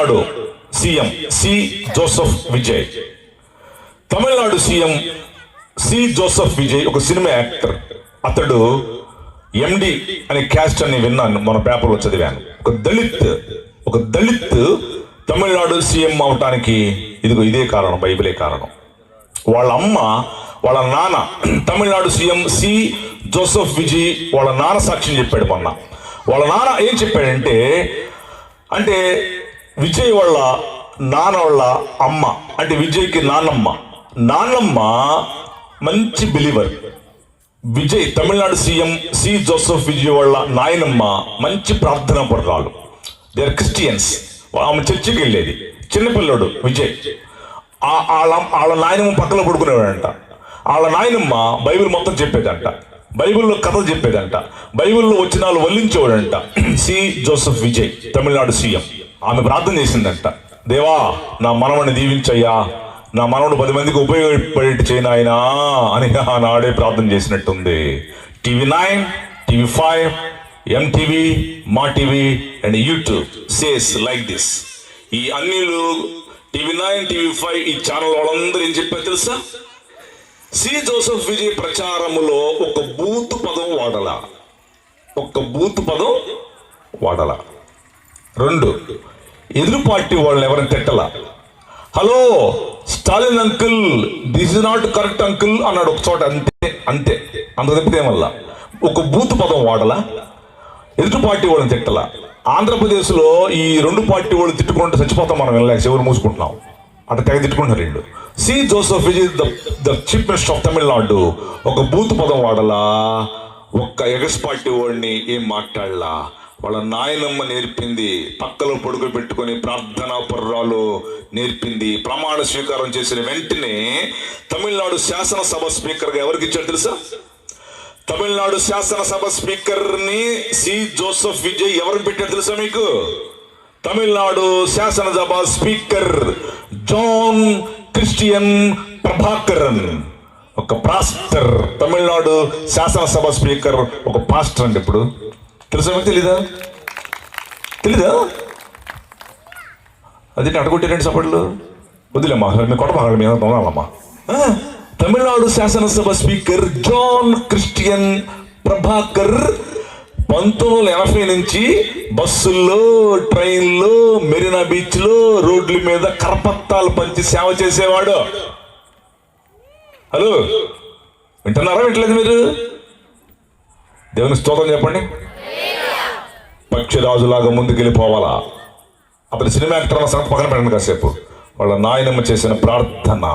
Tamil Nadu CM C Joseph Vijay. Tamil Nadu CM C Joseph Vijay ఒక cinema actor. అతడు ఎండి అనే క్యాస్ట్ అని విన్నాను, మన పేపర్లో చదివాను. ఒక దళిత్ తమిళనాడు సీఎం అవటానికి ఇదే కారణం, బైబిలే కారణం. వాళ్ళ అమ్మ వాళ్ళ నాన్న తమిళనాడు సీఎం సి జోసెఫ్ విజయ్ వాళ్ళ నాన్న సాక్ష్యం చెప్పాడు మొన్న. వాళ్ళ నాన్న ఏం చెప్పాడంటే, అంటే విజయ్ వాళ్ళ నాన్న వాళ్ళ అమ్మ అంటే విజయ్కి నాన్నమ్మ మంచి believer. Vijay Tamil Nadu CM C Joseph Vijay వాళ్ళ నాయనమ్మ మంచి ప్రార్థనా పరురాలు. They are Christians. ఆమె చర్చికి వెళ్ళేది. చిన్నపిల్లడు విజయ్. వాళ్ళ నాయనమ్మ పక్కన పడుకునేవాడంట. వాళ్ళ నాయనమ్మ బైబిల్ మొత్తం చెప్పేదంట, బైబిల్లో కథలు చెప్పేదంట, బైబిల్లో వచనాలు వల్లించేవాడంట సి జోసెఫ్ విజయ్ తమిళనాడు సీఎం. ఆమె ప్రార్థన చేసిందంట, దేవా నా మనవడిని దీవించయ్యా, నా మనవడు 10 మందికి ఉపయోగపడేట్టు చేయను ఆయన అని ఆనాడే ప్రార్థన చేసినట్టుంది. TV9, TV5, MTV, మా TV and YouTube says like this. ఈ అన్నిలు TV9, TV5 ఈ ఛానల్ వాళ్ళందరూ ఏం చెప్పారు తెలుసా? సి జోసెఫ్ విజయ్ ప్రచారములో ఒక బూతు పదం వాడలా. 2, ఎదురు పార్టీ వాళ్ళని ఎవరైనా తిట్టలా. Hello Stalin uncle, this is not correct uncle అన్నాడు ఒక చోట. అంతే అంత తప్పితే వల్ల ఒక బూతు పదం వాడలా. ఎదుటి పార్టీ వాళ్ళని తిట్టలా. ఆంధ్రప్రదేశ్లో ఈ 2 పార్టీ వాళ్ళు తిట్టుకుంటే చచ్చిపోతాం మనం, వెళ్ళలేక ఎవరు మూసుకుంటున్నాం, అట్లా తెగ తిట్టుకుంటున్నారు వీళ్ళు. C Joseph Vijay the chief minister of Tamil Nadu ఒక బూతు పదం వాడలా. ఒక్క ఎగస్ పార్టీ వాడిని ఏం మాట్లాడలా. వాళ్ళ నాయనమ్మ నేర్పింది, పక్కలో పడుకు పెట్టుకొని ప్రార్థనా పర్రాలు నేర్పింది. ప్రమాణ స్వీకారం చేసిన వెంటనే తమిళనాడు శాసనసభ స్పీకర్గా ఎవరికి ఇచ్చాడు తెలుసా? తమిళనాడు శాసనసభ స్పీకర్ని సి జోసెఫ్ విజయ్ ఎవరికి పెట్టాడు తెలుసా మీకు? తమిళనాడు శాసనసభ స్పీకర్ జాన్ క్రిస్టియన్ ప్రభాకరన్, ఒక పాస్టర్. తమిళనాడు శాసనసభ స్పీకర్ ఒక పాస్టర్ అండి. ఇప్పుడు తెలుసా మీకు? తెలీదా? అది అడగొట్టారండి సపోర్ట్లు. వదిలేమ్మా, మీ కొట్టమా మీద తొందాలమ్మా. తమిళనాడు శాసనసభ స్పీకర్ జాన్ క్రిస్టియన్ ప్రభాకర్ 1980 నుంచి బస్సుల్లో, ట్రైన్లో, మెరీనా బీచ్లో, రోడ్ల మీద కరపత్తాలు పంచి సేవ చేసేవాడు. హలో, వింటున్నారా? వింటలేదు మీరు? దేవుని స్తోత్రం చెప్పండి. పక్షిరాజులాగా ముందుకెళ్ళిపోవాలా. అతని సినిమా యాక్టర్ అన్న సంగతి పక్కన పెట్టండి కాసేపు. వాళ్ళ నాయనమ్మ చేసిన ప్రార్థన